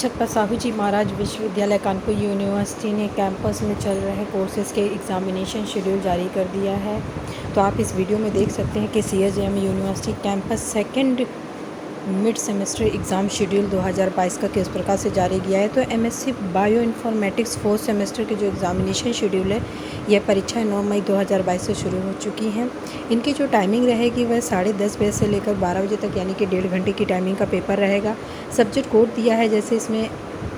छत्रपति साहू जी महाराज विश्वविद्यालय कानपुर यूनिवर्सिटी ने कैंपस में चल रहे कोर्सेज़ के एग्ज़ामिनेशन शेड्यूल जारी कर दिया है। तो आप इस वीडियो में देख सकते हैं कि CSJM university campus second mid semester exam schedule 2022 का किस प्रकार से जारी किया है। तो MSc bio informatics fourth semester के जो एग्ज़ामिनेशन शेड्यूल है, यह परीक्षाएं 9 मई 2022 से शुरू हो चुकी हैं। इनकी जो टाइमिंग रहेगी वह 10:30 बजे से लेकर 12 बजे तक, यानी कि 1.5 घंटे की टाइमिंग का पेपर रहेगा। सब्जेक्ट कोड दिया है, जैसे इसमें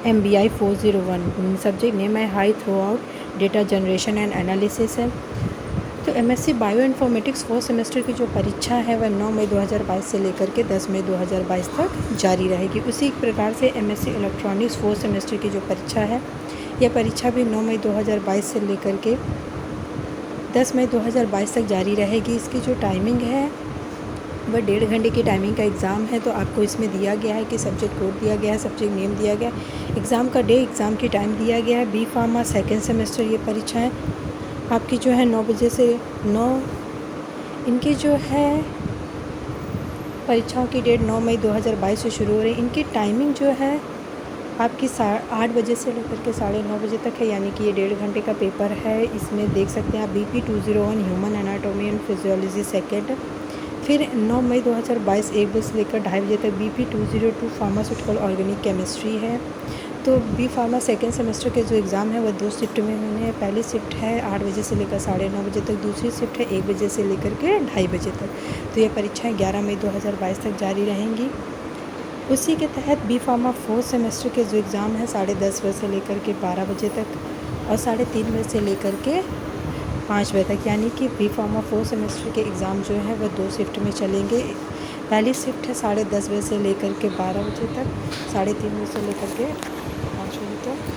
MBI 401 सब्जेक्ट नेम है, high through out data generation and analysis है। तो MSc bio informatics fourth semester की जो परीक्षा है वह 9 मई 2022 से लेकर के 10 मई 2022 तक जारी रहेगी। उसी प्रकार से एमएससी इलेक्ट्रॉनिक्स फोर्थ सेमेस्टर की जो परीक्षा है, यह परीक्षा भी 9 मई 2022 से लेकर के 10 मई 2022 तक जारी रहेगी। इसकी जो टाइमिंग है वह 1.5 घंटे की टाइमिंग का एग्ज़ाम है। तो आपको इसमें दिया गया है कि सब्जेक्ट कोड दिया गया है, सब्जेक्ट नेम दिया गया है, एग्ज़ाम का डे, एग्ज़ाम की टाइम दिया गया है। बी फार्मा सेकेंड सेमेस्टर ये परीक्षाएँ आपकी जो है 9 बजे से 9 इनकी जो है परीक्षाओं की डेट 9 मई 2022 से शुरू हो रही है। इनकी टाइमिंग जो है आपकी 8 बजे से लेकर के 9:30 बजे तक है, यानी कि ये 1.5 घंटे का पेपर है। इसमें देख सकते हैं आप BP 201 human anatomy and physiology second. फिर 9 मई 2022 1 बजे से लेकर 2:30 बजे तक BP 202 फार्मास्यूटिकल ऑर्गेनिक केमिस्ट्री है। तो बी फार्मा सेकेंड सेमेस्टर के जो एग्ज़ाम है वह 2 शिफ्ट में होने हैं। पहली शिफ्ट है 8 बजे से लेकर 9:30 बजे तक, दूसरी शिफ्ट है 1 बजे से लेकर के 2:30 बजे तक। तो ये परीक्षाएं 11 मई 2022 तक जारी रहेंगी। उसी के तहत बी फार्मा फोर्थ सेमेस्टर के जो एग्ज़ाम है 10:30 बजे से लेकर के 12 बजे तक और 3:30 बजे से लेकर के 5 बजे तक, यानी कि बी फार्मा फोर्थ सेमेस्टर के एग्ज़ाम जो है वह 2 शिफ्ट में चलेंगे। पहली शिफ्ट है 10:30 बजे से लेकर के 12 बजे तक, 3:30 बजे से लेकर के 5 बजे तक।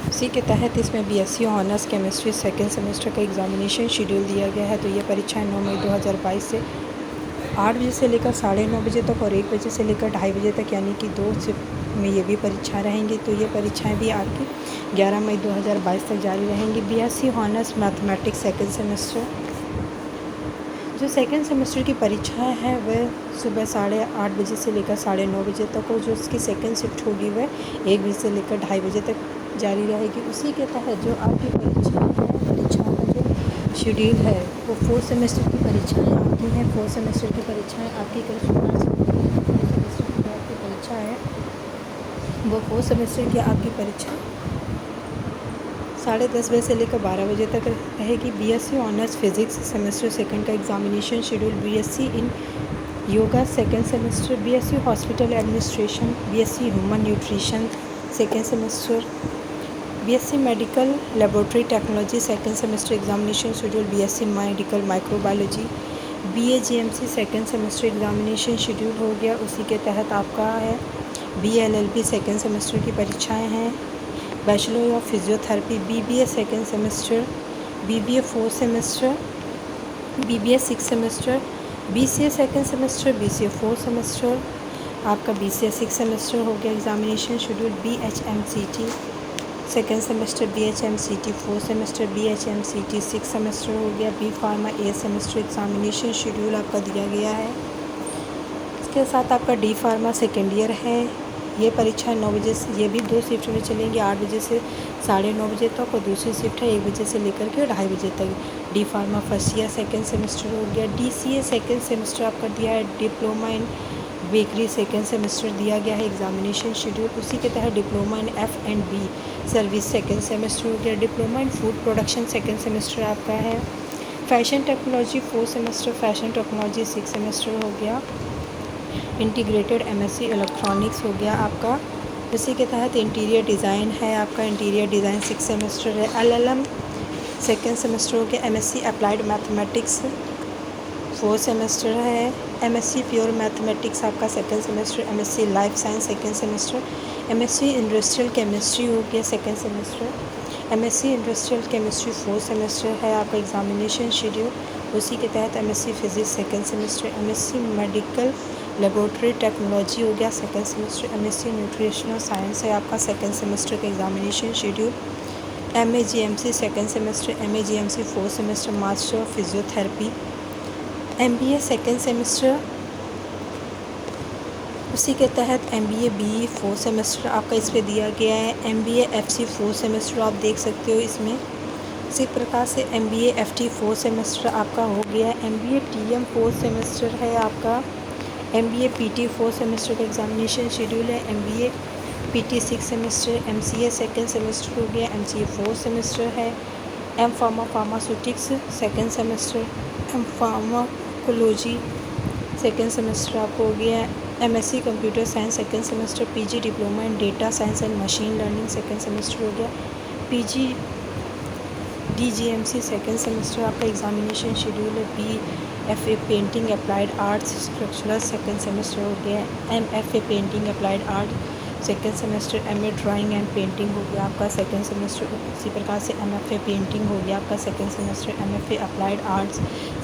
इसी के तहत इसमें BSc honours chemistry second semester का एग्ज़ामिनेशन शेड्यूल दिया गया है। तो ये परीक्षाएं 9 मई 2022 से 8 बजे से लेकर 9:30 बजे तक और 1 बजे से लेकर 2:30 बजे तक, यानी कि 2 शिफ्ट में ये भी परीक्षा रहेंगी। तो ये परीक्षाएं भी आपकी 11 मई 2022 तक जारी रहेंगी। BSc honours mathematics second semester, जो सेकेंड सेमेस्टर की परीक्षाएं हैं वह सुबह 8:30 बजे से लेकर 9:30 बजे तक, और जो उसकी सेकेंड शिफ्ट होगी वह 1 बजे से लेकर 2:30 बजे तक जारी रहेगी। उसी के तहत जो आपकी परीक्षाएं हैं, परीक्षाओं का जो शेड्यूल है वो फोर्थ सेमेस्टर की परीक्षाएं आपकी हैं। फोर्थ सेमेस्टर की परीक्षाएं आपकी कल शुक्रवार से फोर्थ सेमेस्टर की जो आपकी परीक्षा है वो फोर्थ सेमेस्टर की आपकी परीक्षा 10:30 बजे से लेकर 12 बजे तक रहेगी। BSc honours physics semester second का examination schedule, BSc in yoga second semester, BSc hospital administration, BSc human nutrition second semester, BSc medical laboratory technology second semester examination schedule, BSc medical microbiology, BA-GMC second semester examination schedule हो गया। उसी के तहत आपका है BLLB second semester की परीक्षाएं हैं। Bachelor of physiotherapy BBA second semester, BBA fourth semester, BBA six semester, BCA second semester, BCA fourth semester, आपका BCA सिक्स सेमेस्टर हो गया examination schedule. BHMCT second semester, BHMCT fourth semester, BHMCT six semester हो गया। B pharma ए semester examination schedule आपका दिया गया है। इसके साथ आपका डी फार्मा सेकेंड ईयर है। ये परीक्षा 9 बजे से, ये भी 2 शिफ्ट में चलेंगी, 8 बजे से 9:30 बजे तक, और दूसरी शिफ्ट है 1 बजे से लेकर के 2:30 बजे तक। D pharma first year second semester हो गया। DCA सेकेंड सेमेस्टर आपका दिया है। Diploma in bakery second semester दिया गया है एग्ज़ामिनेशन शेड्यूल। उसी के तहत diploma in F&B service second semester हो गया। Diploma in food production second semester आपका है। Fashion technology fourth semester, fashion technology six semester हो गया। इंटीग्रेटेड MSc इलेक्ट्रॉनिक्स हो गया आपका। उसी के तहत इंटीरियर डिज़ाइन है आपका, इंटीरियर डिज़ाइन सिक्स सेमेस्टर है। LLM सेकेंड सेमेस्टर हो गया। MSc applied mathematics fourth semester है। MSc प्योर मैथमेटिक्स आपका second semester. MSc life science second semester. MSc industrial chemistry हो गया second semester. MSc industrial chemistry fourth semester है आपका examination schedule. उसी के तहत MSc physics second semester. MSc medical laboratory technology हो गया second semester. MSc nutritional science है आपका सेकेंड सेमेस्टर का examination schedule. MAGMC second semester, MAGMC fourth semester, master of physiotherapy. MBA second semester, उसी के तहत MBA BE फोर्थ सेमेस्टर आपका इस पे दिया गया है। MBA FC फोर्थ सेमेस्टर आप देख सकते हो इसमें। इसी प्रकार से MBA FT फोर्थ सेमेस्टर आपका हो गया है। MBA TM फोर्थ सेमेस्टर है आपका। MBA PT फोर्थ सेमेस्टर का एग्जामिनेशन शेड्यूल है। MBA PT six semester. MCA second semester हो गया। MCA फोर्थ सेमेस्टर है। Pharmaceutics second semester. Pharmacology second semester आपको हो गया है। MSc computer science second semester. PG diploma in data science and machine learning second semester हो गया। PG DGMC second semester आपका एग्जामिनेशन शेड्यूल है। BFA painting applied arts structural second semester हो गया है। MFA painting applied art second semester. MA drawing and painting हो गया आपका सेकेंड सेमेस्टर। इसी प्रकार से MFA पेंटिंग हो गया आपका second semester. MFA applied arts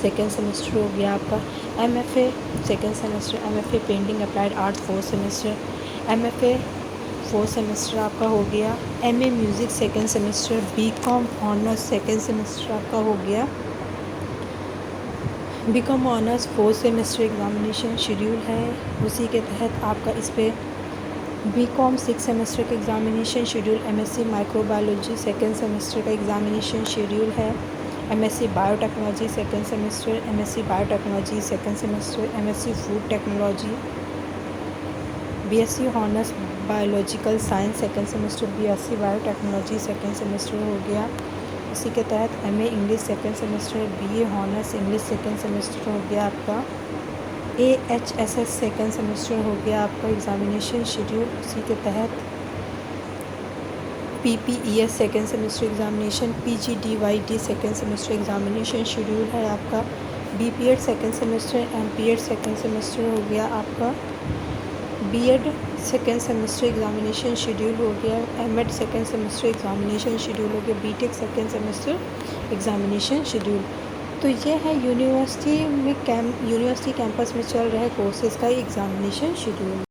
second semester हो गया आपका। MFA second semester. MFA painting applied arts fourth semester. MFA fourth semester आपका हो गया। MA music second semester. BCom honours second semester आपका हो गया। BCom honours fourth semester examination schedule है। उसी के तहत आपका इस पर BCom सिक्स सेमेस्टर का examination schedule. MSc microbiology second semester का एग्जामिनेशन शेड्यूल है। MSc biotechnology second semester. MSc biotechnology second semester. MSc food technology. BSc honours biological science second semester. BSc biotechnology second semester हो गया। इसी के तहत MA English second semester. BA honours English second semester हो गया आपका। AHSS second semester हो गया आपका एग्जामिनेशन शेड्यूल। उसी के तहत PPES second semester examination. PGDYD second semester examination schedule है आपका। BPED second semester. MPED second semester हो गया आपका। BEd second semester examination schedule हो गया। MEd second semester examination schedule हो गया। BTech second semester examination schedule. तो ये है यूनिवर्सिटी कैंपस में चल रहे कोर्सेज़ का एग्जामिनेशन शेड्यूल।